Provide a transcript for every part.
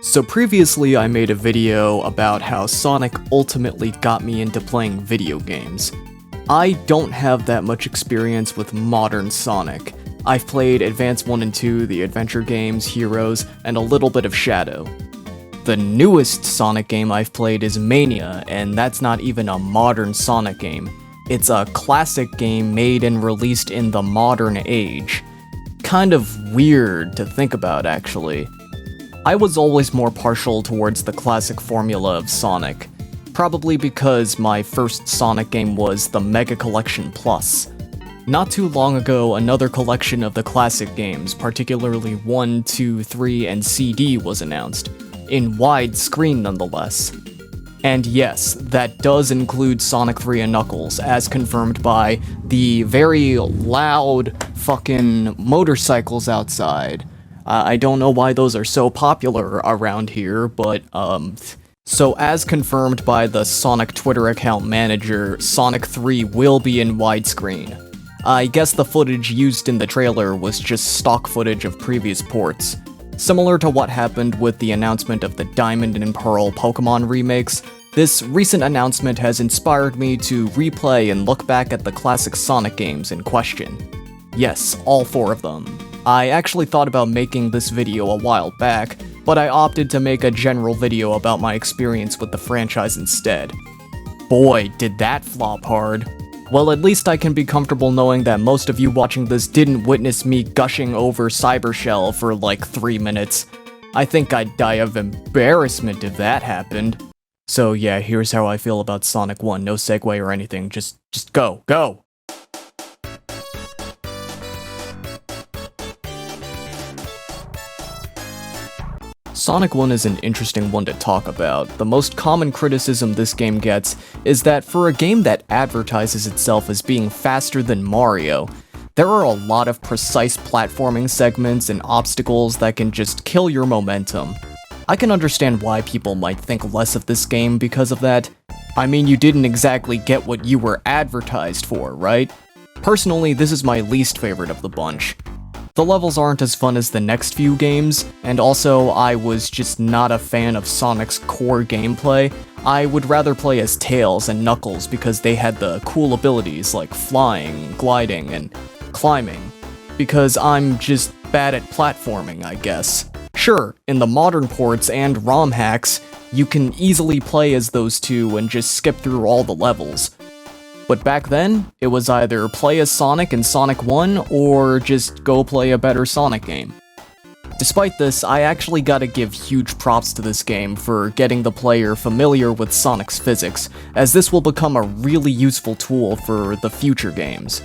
So previously I made a video about how Sonic ultimately got me into playing video games. I don't have that much experience with modern Sonic. I've played Advance 1 and 2, the adventure games, Heroes, and a little bit of Shadow. The newest Sonic game I've played is Mania, and that's not even a modern Sonic game. It's a classic game made and released in the modern age. Kind of weird to think about, actually. I was always more partial towards the classic formula of Sonic, probably because my first Sonic game was the Mega Collection Plus. Not too long ago, another collection of the classic games, particularly 1, 2, 3, and CD was announced, in widescreen nonetheless. And yes, that does include Sonic 3 and Knuckles, as confirmed by the very loud fucking motorcycles outside. I don't know why those are so popular around here, but, So as confirmed by the Sonic Twitter account manager, Sonic 3 will be in widescreen. I guess the footage used in the trailer was just stock footage of previous ports. Similar to what happened with the announcement of the Diamond and Pearl Pokemon remakes, this recent announcement has inspired me to replay and look back at the classic Sonic games in question. Yes, all 4 of them. I actually thought about making this video a while back, but I opted to make a general video about my experience with the franchise instead. Boy, did that flop hard. Well, at least I can be comfortable knowing that most of you watching this didn't witness me gushing over Cyber Shell for like 3 minutes. I think I'd die of embarrassment if that happened. So yeah, here's how I feel about Sonic 1, no segue or anything, just go. Sonic 1 is an interesting one to talk about. The most common criticism this game gets is that for a game that advertises itself as being faster than Mario, there are a lot of precise platforming segments and obstacles that can just kill your momentum. I can understand why people might think less of this game because of that. I mean, you didn't exactly get what you were advertised for, right? Personally, this is my least favorite of the bunch. The levels aren't as fun as the next few games, and also I was just not a fan of Sonic's core gameplay. I would rather play as Tails and Knuckles because they had the cool abilities like flying, gliding, and climbing. Because I'm just bad at platforming, I guess. Sure, in the modern ports and ROM hacks, you can easily play as those two and just skip through all the levels. But back then, it was either play as Sonic in Sonic 1, or just go play a better Sonic game. Despite this, I actually gotta give huge props to this game for getting the player familiar with Sonic's physics, as this will become a really useful tool for the future games.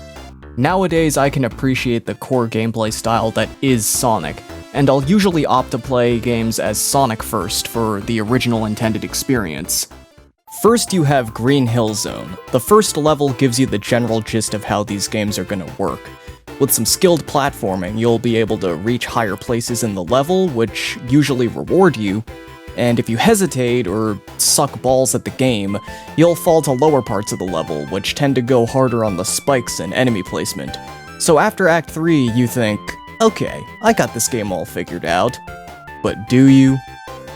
Nowadays, I can appreciate the core gameplay style that is Sonic, and I'll usually opt to play games as Sonic first for the original intended experience. First, you have Green Hill Zone. The first level gives you the general gist of how these games are gonna work. With some skilled platforming, you'll be able to reach higher places in the level, which usually reward you, and if you hesitate or suck balls at the game, you'll fall to lower parts of the level, which tend to go harder on the spikes and enemy placement. So after Act 3, you think, okay, I got this game all figured out. But do you?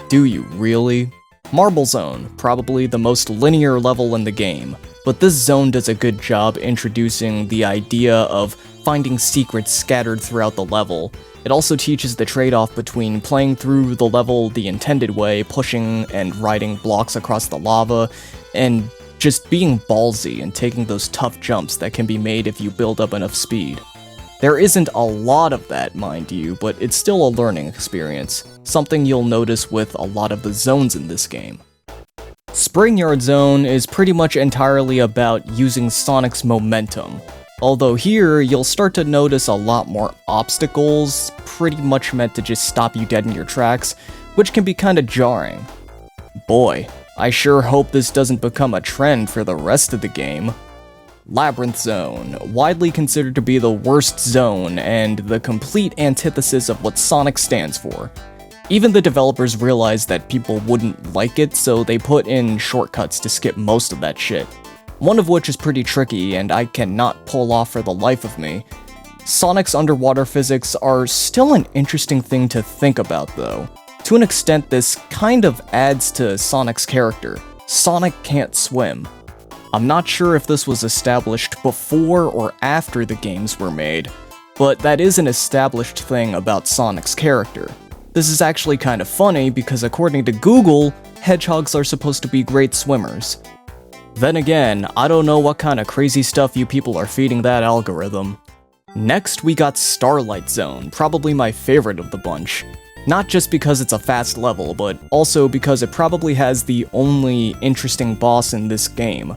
Do you really? Marble Zone, probably the most linear level in the game, but this zone does a good job introducing the idea of finding secrets scattered throughout the level. It also teaches the trade-off between playing through the level the intended way, pushing and riding blocks across the lava, and just being ballsy and taking those tough jumps that can be made if you build up enough speed. There isn't a lot of that, mind you, but it's still a learning experience, something you'll notice with a lot of the zones in this game. Springyard Zone is pretty much entirely about using Sonic's momentum, although here you'll start to notice a lot more obstacles, pretty much meant to just stop you dead in your tracks, which can be kinda jarring. Boy, I sure hope this doesn't become a trend for the rest of the game. Labyrinth Zone, widely considered to be the worst zone and the complete antithesis of what Sonic stands for. Even the developers realized that people wouldn't like it, so they put in shortcuts to skip most of that shit. One of which is pretty tricky and I cannot pull off for the life of me. Sonic's underwater physics are still an interesting thing to think about though. To an extent, this kind of adds to Sonic's character. Sonic can't swim. I'm not sure if this was established before or after the games were made, but that is an established thing about Sonic's character. This is actually kind of funny because according to Google, hedgehogs are supposed to be great swimmers. Then again, I don't know what kind of crazy stuff you people are feeding that algorithm. Next, we got Starlight Zone, probably my favorite of the bunch. Not just because it's a fast level, but also because it probably has the only interesting boss in this game.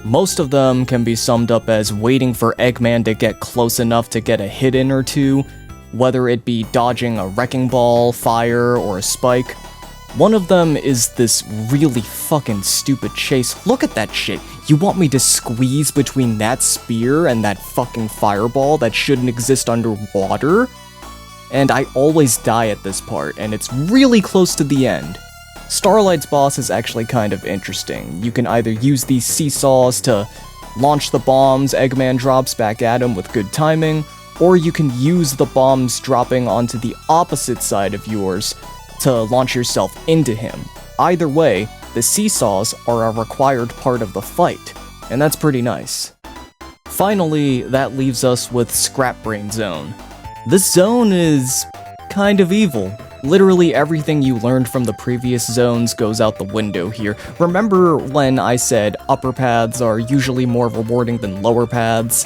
Most of them can be summed up as waiting for Eggman to get close enough to get a hit in or two, whether it be dodging a wrecking ball, fire, or a spike. One of them is this really fucking stupid chase. Look at that shit. You want me to squeeze between that spear and that fucking fireball that shouldn't exist underwater? And I always die at this part, and it's really close to the end. Starlight's boss is actually kind of interesting. You can either use these seesaws to launch the bombs Eggman drops back at him with good timing, or you can use the bombs dropping onto the opposite side of yours to launch yourself into him. Either way, the seesaws are a required part of the fight, and that's pretty nice. Finally, that leaves us with Scrap Brain Zone. This zone is kind of evil. Literally everything you learned from the previous zones goes out the window here. Remember when I said upper paths are usually more rewarding than lower paths?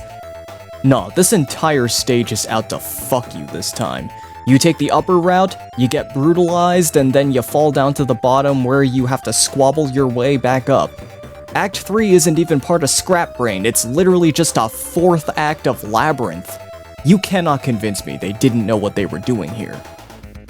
No, this entire stage is out to fuck you this time. You take the upper route, you get brutalized, and then you fall down to the bottom where you have to squabble your way back up. Act 3 isn't even part of Scrap Brain, it's literally just a fourth act of Labyrinth. You cannot convince me they didn't know what they were doing here.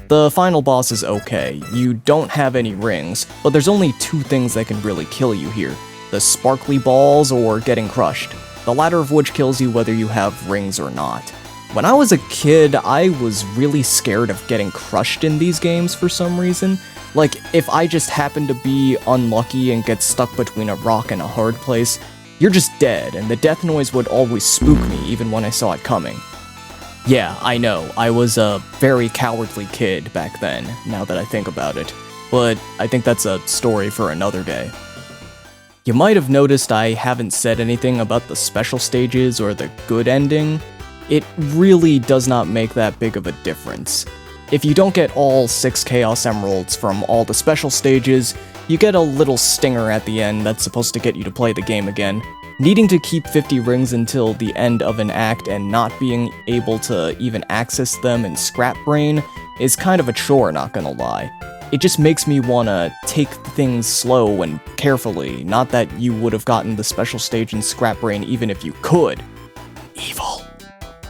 The final boss is okay. You don't have any rings, but there's only two things that can really kill you here: the sparkly balls or getting crushed, the latter of which kills you whether you have rings or not. When I was a kid, I was really scared of getting crushed in these games for some reason. Like, if I just happened to be unlucky and get stuck between a rock and a hard place, you're just dead, and the death noise would always spook me even when I saw it coming. Yeah, I know, I was a very cowardly kid back then, now that I think about it, but I think that's a story for another day. You might have noticed I haven't said anything about the special stages or the good ending. It really does not make that big of a difference. If you don't get all 6 Chaos Emeralds from all the special stages, you get a little stinger at the end that's supposed to get you to play the game again. Needing to keep 50 rings until the end of an act and not being able to even access them in Scrap Brain is kind of a chore, not gonna lie. It just makes me wanna take things slow and carefully, not that you would have gotten the special stage in Scrap Brain even if you could. Evil.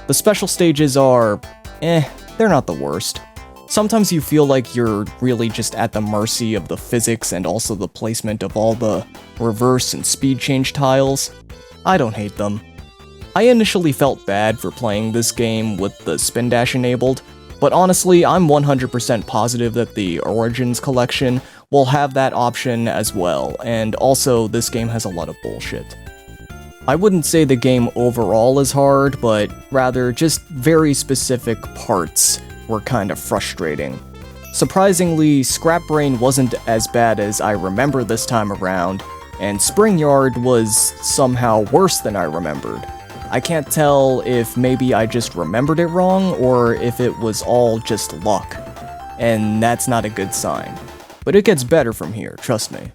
The special stages are, they're not the worst. Sometimes you feel like you're really just at the mercy of the physics and also the placement of all the reverse and speed change tiles. I don't hate them. I initially felt bad for playing this game with the spin dash enabled, but honestly, I'm 100% positive that the Origins collection will have that option as well, and also this game has a lot of bullshit. I wouldn't say the game overall is hard, but rather just very specific parts were kind of frustrating. Surprisingly, Scrap Brain wasn't as bad as I remember this time around, and Spring Yard was somehow worse than I remembered. I can't tell if maybe I just remembered it wrong, or if it was all just luck, and that's not a good sign. But it gets better from here, trust me.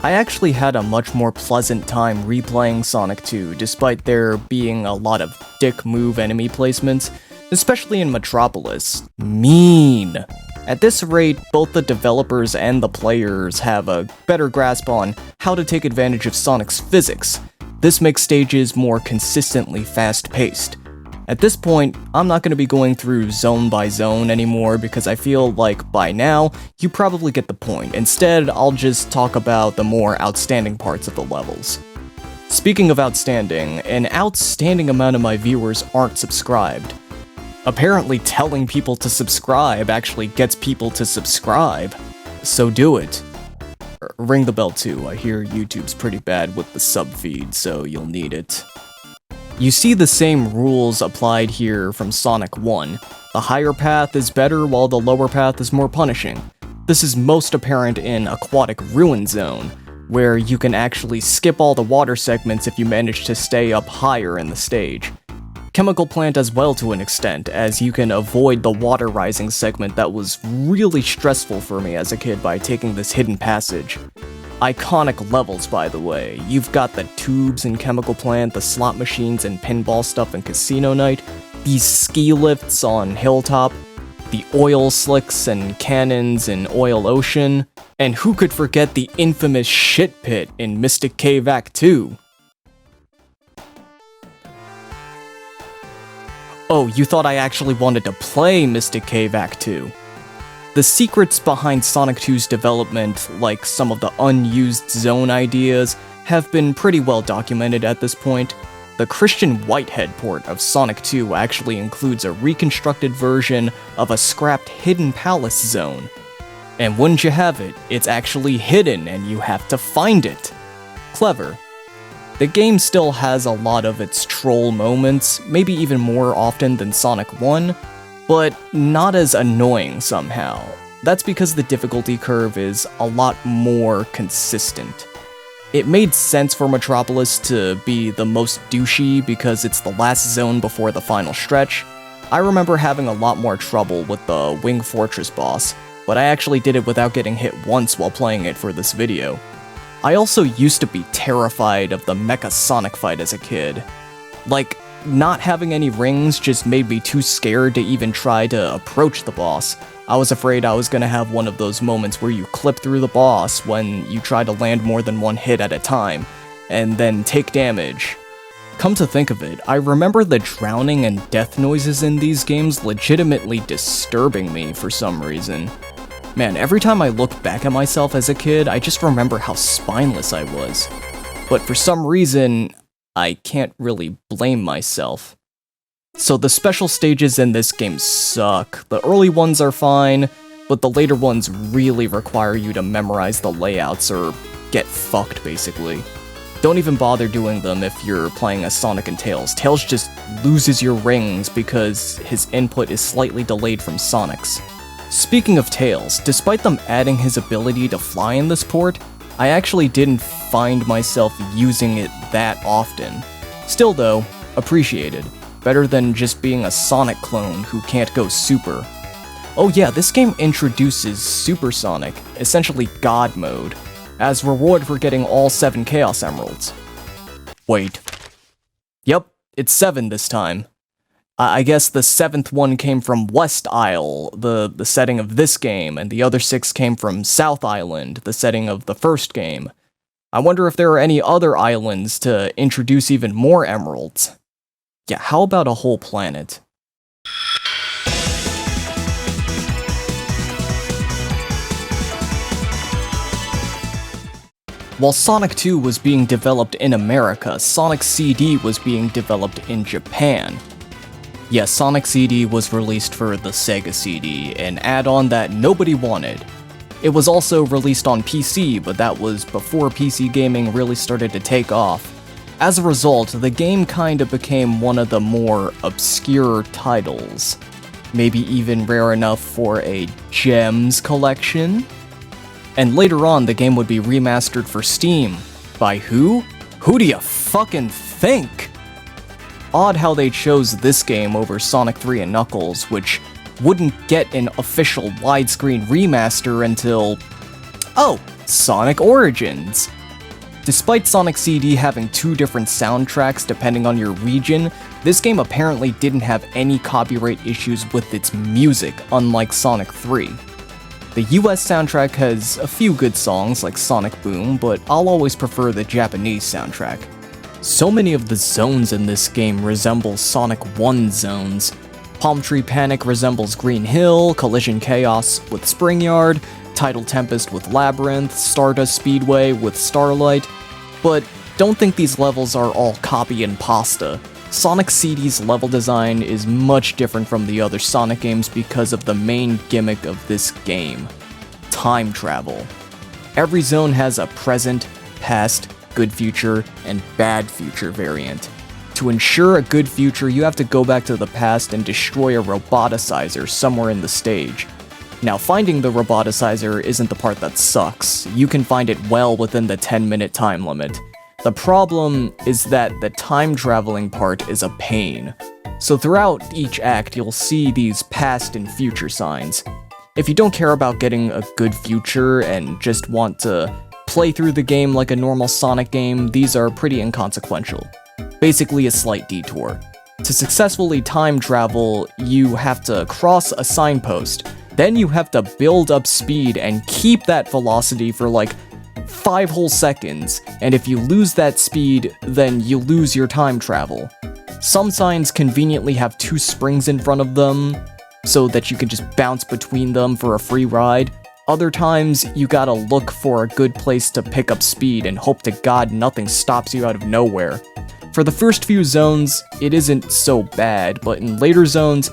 I actually had a much more pleasant time replaying Sonic 2, despite there being a lot of dick move enemy placements, especially in Metropolis. Mean! At this rate, both the developers and the players have a better grasp on how to take advantage of Sonic's physics. This makes stages more consistently fast-paced. At this point, I'm not going to be going through zone by zone anymore because I feel like by now, you probably get the point. Instead, I'll just talk about the more outstanding parts of the levels. Speaking of outstanding, an outstanding amount of my viewers aren't subscribed. Apparently telling people to subscribe actually gets people to subscribe. So do it. ring the bell too. I hear YouTube's pretty bad with the sub feed, so you'll need it. You see the same rules applied here from Sonic 1. The higher path is better while the lower path is more punishing. This is most apparent in Aquatic Ruin Zone, where you can actually skip all the water segments if you manage to stay up higher in the stage. Chemical Plant as well to an extent, as you can avoid the water rising segment that was really stressful for me as a kid by taking this hidden passage. Iconic levels, by the way. You've got the tubes in Chemical Plant, the slot machines and pinball stuff in Casino Night, these ski lifts on Hilltop, the oil slicks and cannons in Oil Ocean, and who could forget the infamous shit pit in Mystic Cave Act 2? Oh, you thought I actually wanted to play Mystic Cave Act 2. The secrets behind Sonic 2's development, like some of the unused zone ideas, have been pretty well documented at this point. The Christian Whitehead port of Sonic 2 actually includes a reconstructed version of a scrapped Hidden Palace zone. And wouldn't you have it, it's actually hidden and you have to find it. Clever. The game still has a lot of its troll moments, maybe even more often than Sonic 1, but not as annoying somehow. That's because the difficulty curve is a lot more consistent. It made sense for Metropolis to be the most douchey because it's the last zone before the final stretch. I remember having a lot more trouble with the Wing Fortress boss, but I actually did it without getting hit once while playing it for this video. I also used to be terrified of the Mecha Sonic fight as a kid. Like, not having any rings just made me too scared to even try to approach the boss. I was afraid I was gonna have one of those moments where you clip through the boss when you try to land more than one hit at a time, and then take damage. Come to think of it, I remember the drowning and death noises in these games legitimately disturbing me for some reason. Man, every time I look back at myself as a kid, I just remember how spineless I was. But for some reason, I can't really blame myself. So the special stages in this game suck. The early ones are fine, but the later ones really require you to memorize the layouts or get fucked, basically. Don't even bother doing them if you're playing as Sonic and Tails. Tails just loses your rings because his input is slightly delayed from Sonic's. Speaking of Tails, despite them adding his ability to fly in this port, I actually didn't find myself using it that often. Still though, appreciated. Better than just being a Sonic clone who can't go super. Oh yeah, this game introduces Super Sonic, essentially God mode, as reward for getting all 7 Chaos Emeralds. Wait. Yep, it's 7 this time. I guess the 7th one came from West Isle, the setting of this game, and the other 6 came from South Island, the setting of the first game. I wonder if there are any other islands to introduce even more emeralds. Yeah, how about a whole planet? While Sonic 2 was being developed in America, Sonic CD was being developed in Japan. Yes, Sonic CD was released for the Sega CD, an add-on that nobody wanted. It was also released on PC, but that was before PC gaming really started to take off. As a result, the game kinda became one of the more obscure titles. Maybe even rare enough for a Gems collection? And later on, the game would be remastered for Steam. By who? Who do you fucking think? Odd how they chose this game over Sonic 3 and Knuckles, which wouldn't get an official widescreen remaster until... oh, Sonic Origins! Despite Sonic CD having 2 different soundtracks depending on your region, this game apparently didn't have any copyright issues with its music, unlike Sonic 3. The US soundtrack has a few good songs like Sonic Boom, but I'll always prefer the Japanese soundtrack. So many of the zones in this game resemble Sonic 1 zones. Palm Tree Panic resembles Green Hill, Collision Chaos with Springyard, Tidal Tempest with Labyrinth, Stardust Speedway with Starlight, but don't think these levels are all copy and pasta. Sonic CD's level design is much different from the other Sonic games because of the main gimmick of this game: time travel. Every zone has a present, past, good future, and bad future variant. To ensure a good future, you have to go back to the past and destroy a roboticizer somewhere in the stage. Now, finding the roboticizer isn't the part that sucks. You can find it well within the 10-minute time limit. The problem is that the time traveling part is a pain. So throughout each act, you'll see these past and future signs. If you don't care about getting a good future and just want to play through the game like a normal Sonic game, these are pretty inconsequential. Basically a slight detour. To successfully time travel, you have to cross a signpost, then you have to build up speed and keep that velocity for like 5 whole seconds, and if you lose that speed, then you lose your time travel. Some signs conveniently have 2 springs in front of them, so that you can just bounce between them for a free ride. Other times, you gotta look for a good place to pick up speed and hope to God nothing stops you out of nowhere. For the first few zones, it isn't so bad, but in later zones,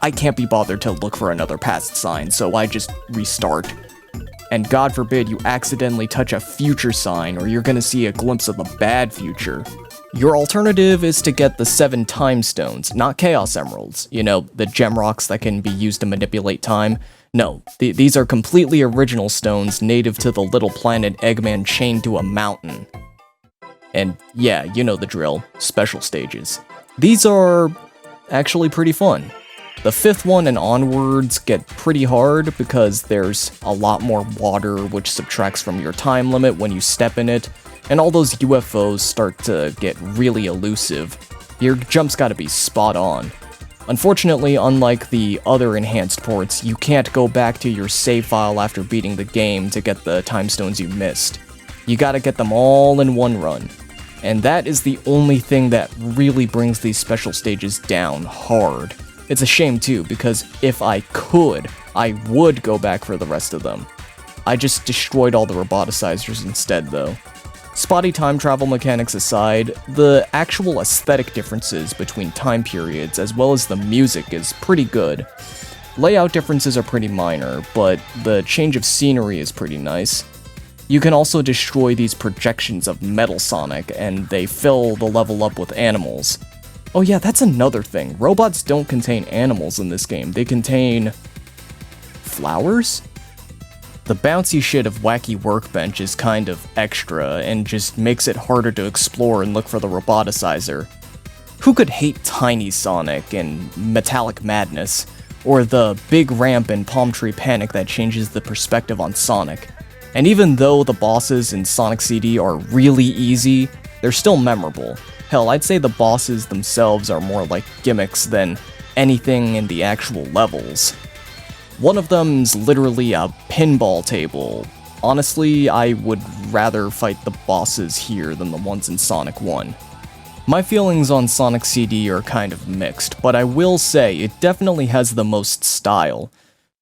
I can't be bothered to look for another past sign, so I just restart. And God forbid you accidentally touch a future sign, or you're gonna see a glimpse of a bad future. Your alternative is to get the 7 time stones, not Chaos Emeralds. You know, the gem rocks that can be used to manipulate time. No, these are completely original stones native to the little planet Eggman chained to a mountain. And yeah, you know the drill, special stages. These are actually pretty fun. The 5th one and onwards get pretty hard because there's a lot more water which subtracts from your time limit when you step in it, and all those UFOs start to get really elusive. Your jumps gotta be spot on. Unfortunately, unlike the other enhanced ports, you can't go back to your save file after beating the game to get the time stones you missed. You gotta get them all in one run. And that is the only thing that really brings these special stages down hard. It's a shame too, because if I could, I would go back for the rest of them. I just destroyed all the roboticizers instead though. Spotty time travel mechanics aside, the actual aesthetic differences between time periods as well as the music is pretty good. Layout differences are pretty minor, but the change of scenery is pretty nice. You can also destroy these projections of Metal Sonic, and they fill the level up with animals. Oh yeah, that's another thing. Robots don't contain animals in this game. They contain flowers? The bouncy shit of Wacky Workbench is kind of extra, and just makes it harder to explore and look for the roboticizer. Who could hate Tiny Sonic and Metallic Madness, or the big ramp in Palm Tree Panic that changes the perspective on Sonic? And even though the bosses in Sonic CD are really easy, they're still memorable. Hell, I'd say the bosses themselves are more like gimmicks than anything in the actual levels. One of them's literally a pinball table. Honestly, I would rather fight the bosses here than the ones in Sonic 1. My feelings on Sonic CD are kind of mixed, but I will say it definitely has the most style,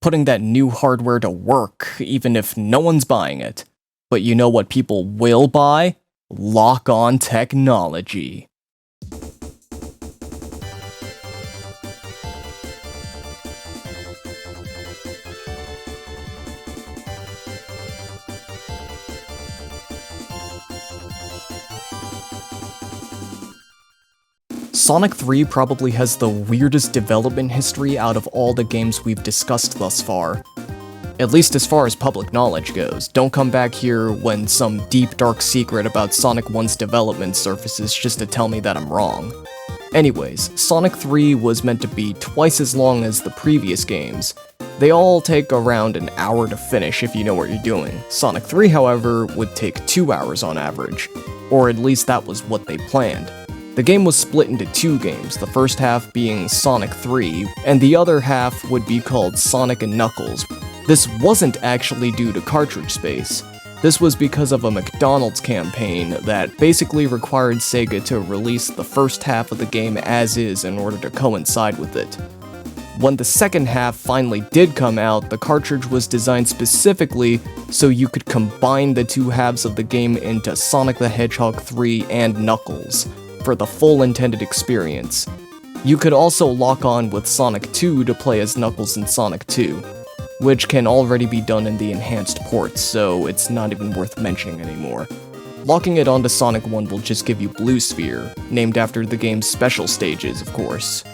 putting that new hardware to work even if no one's buying it. But you know what people will buy? Lock-on technology. Sonic 3 probably has the weirdest development history out of all the games we've discussed thus far. At least as far as public knowledge goes. Don't come back here when some deep dark secret about Sonic 1's development surfaces just to tell me that I'm wrong. Anyways, Sonic 3 was meant to be twice as long as the previous games. They all take around an hour to finish if you know what you're doing. Sonic 3, however, would take 2 hours on average. Or at least that was what they planned. The game was split into 2 games, the first half being Sonic 3, and the other half would be called Sonic and Knuckles. This wasn't actually due to cartridge space. This was because of a McDonald's campaign that basically required Sega to release the first half of the game as is in order to coincide with it. When the second half finally did come out, the cartridge was designed specifically so you could combine the 2 halves of the game into Sonic the Hedgehog 3 and Knuckles, for the full intended experience. You could also lock on with Sonic 2 to play as Knuckles in Sonic 2. which can already be done in the enhanced ports, so it's not even worth mentioning anymore. Locking it onto Sonic 1 will just give you Blue Sphere, named after the game's special stages, of course.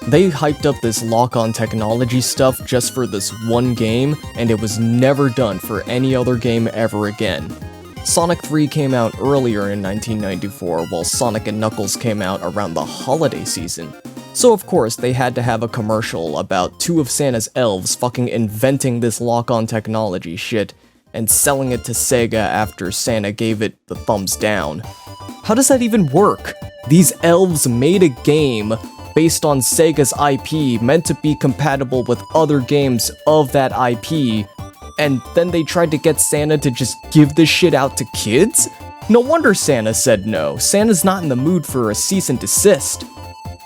They hyped up this lock-on technology stuff just for this one game, and it was never done for any other game ever again. Sonic 3 came out earlier in 1994, while Sonic and Knuckles came out around the holiday season. So of course, they had to have a commercial about two of Santa's elves fucking inventing this lock-on technology shit, and selling it to Sega after Santa gave it the thumbs down. How does that even work? These elves made a game based on Sega's IP meant to be compatible with other games of that IP, and then they tried to get Santa to just give this shit out to kids? No wonder Santa said no. Santa's not in the mood for a cease and desist.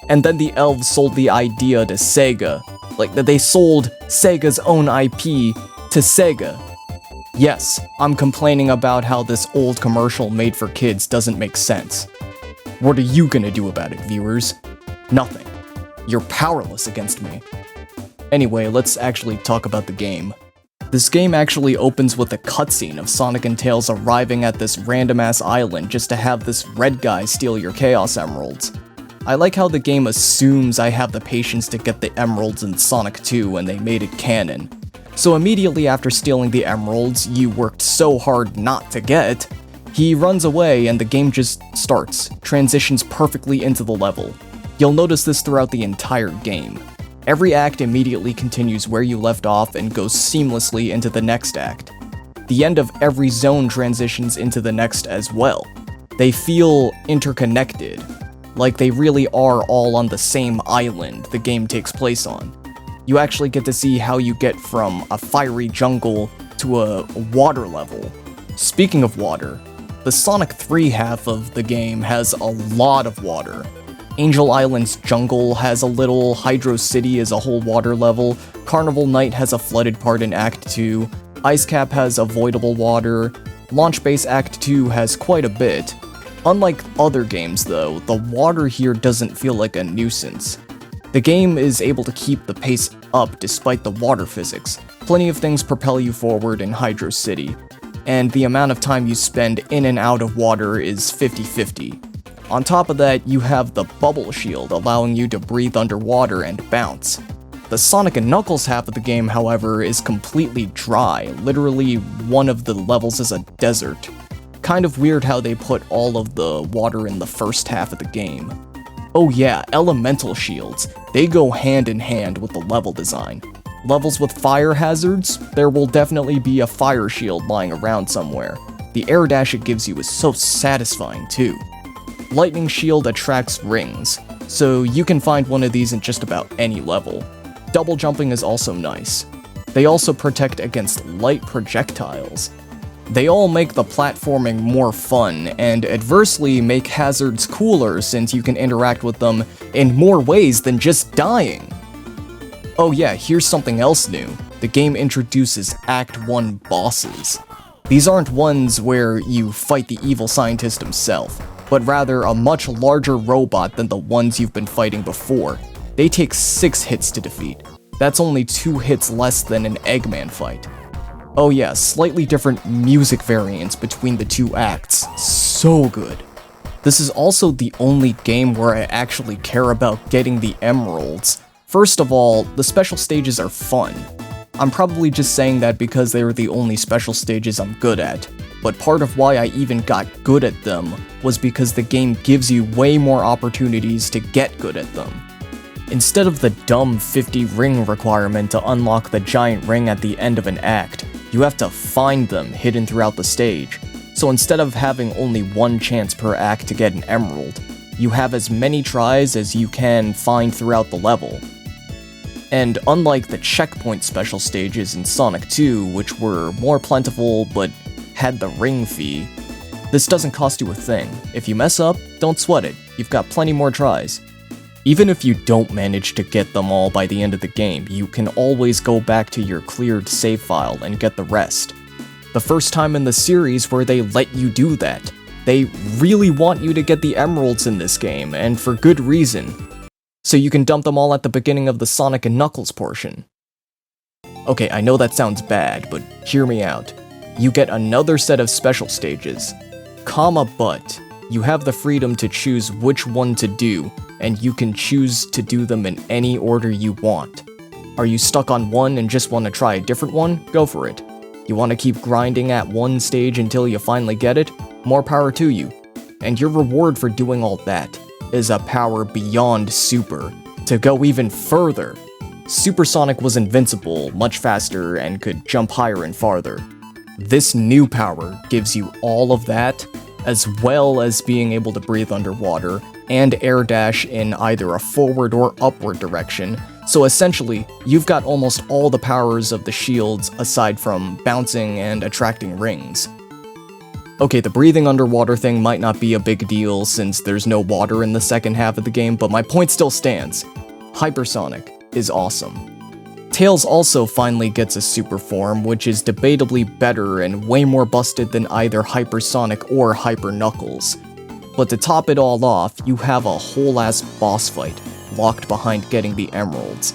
And then the elves sold the idea to Sega. Like, that they sold Sega's own IP to Sega. Yes, I'm complaining about how this old commercial made for kids doesn't make sense. What are you gonna do about it, viewers? Nothing. You're powerless against me. Anyway, let's actually talk about the game. This game actually opens with a cutscene of Sonic and Tails arriving at this random-ass island just to have this red guy steal your Chaos Emeralds. I like how the game assumes I have the patience to get the emeralds in Sonic 2 and they made it canon. So immediately after stealing the emeralds you worked so hard not to get, he runs away and the game just starts, transitions perfectly into the level. You'll notice this throughout the entire game. Every act immediately continues where you left off and goes seamlessly into the next act. The end of every zone transitions into the next as well. They feel interconnected, like they really are all on the same island the game takes place on. You actually get to see how you get from a fiery jungle to a water level. Speaking of water, the Sonic 3 half of the game has a lot of water. Angel Island's jungle has a little, Hydro City is a whole water level, Carnival Night has a flooded part in Act 2, Ice Cap has avoidable water, Launch Base Act 2 has quite a bit. Unlike other games though, the water here doesn't feel like a nuisance. The game is able to keep the pace up despite the water physics. Plenty of things propel you forward in Hydro City, and the amount of time you spend in and out of water is 50-50. On top of that, you have the bubble shield allowing you to breathe underwater and bounce. The Sonic and Knuckles half of the game, however, is completely dry. Literally, one of the levels is a desert. Kind of weird how they put all of the water in the first half of the game. Oh yeah, elemental shields. They go hand in hand with the level design. Levels with fire hazards, there will definitely be a fire shield lying around somewhere. The air dash it gives you is so satisfying too. Lightning Shield attracts rings, so you can find one of these in just about any level. Double jumping is also nice. They also protect against light projectiles. They all make the platforming more fun, and adversely make hazards cooler since you can interact with them in more ways than just dying. Oh yeah, here's something else new. The game introduces Act 1 bosses. These aren't ones where you fight the evil scientist himself, but rather a much larger robot than the ones you've been fighting before. They take 6 hits to defeat. That's only 2 hits less than an Eggman fight. Oh yeah, slightly different music variants between the two acts. So good. This is also the only game where I actually care about getting the emeralds. First of all, the special stages are fun. I'm probably just saying that because they were the only special stages I'm good at, but part of why I even got good at them was because the game gives you way more opportunities to get good at them. Instead of the dumb 50 ring requirement to unlock the giant ring at the end of an act, you have to find them hidden throughout the stage. So instead of having only one chance per act to get an emerald, you have as many tries as you can find throughout the level. And unlike the checkpoint special stages in Sonic 2, which were more plentiful but had the ring fee, this doesn't cost you a thing. If you mess up, don't sweat it, you've got plenty more tries. Even if you don't manage to get them all by the end of the game, you can always go back to your cleared save file and get the rest. The first time in the series where they let you do that. They really want you to get the emeralds in this game, and for good reason. So you can dump them all at the beginning of the Sonic and Knuckles portion. Okay, I know that sounds bad, but hear me out. You get another set of special stages. But you have the freedom to choose which one to do, and you can choose to do them in any order you want. Are you stuck on one and just want to try a different one? Go for it. You want to keep grinding at one stage until you finally get it? More power to you. And your reward for doing all that is a power beyond super, to go even further. Super Sonic was invincible, much faster, and could jump higher and farther. This new power gives you all of that, as well as being able to breathe underwater, and air dash in either a forward or upward direction, so essentially, you've got almost all the powers of the shields aside from bouncing and attracting rings. Okay, the breathing underwater thing might not be a big deal since there's no water in the second half of the game, but my point still stands. Hypersonic is awesome. Tails also finally gets a super form, which is debatably better and way more busted than either Hypersonic or Hyper Knuckles. But to top it all off, you have a whole-ass boss fight, locked behind getting the emeralds.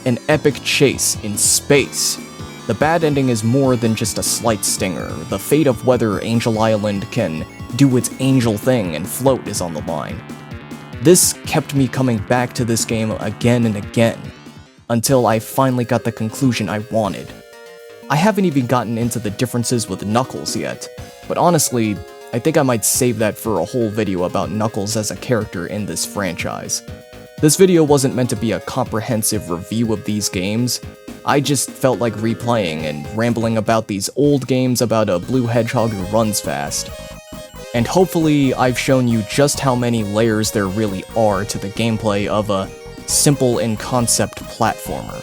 An epic chase in space. The bad ending is more than just a slight stinger. The fate of whether Angel Island can do its angel thing and float is on the line. This kept me coming back to this game again and again, until I finally got the conclusion I wanted. I haven't even gotten into the differences with Knuckles yet, but honestly, I think I might save that for a whole video about Knuckles as a character in this franchise. This video wasn't meant to be a comprehensive review of these games. I just felt like replaying and rambling about these old games about a blue hedgehog who runs fast. And hopefully I've shown you just how many layers there really are to the gameplay of a simple in concept platformer.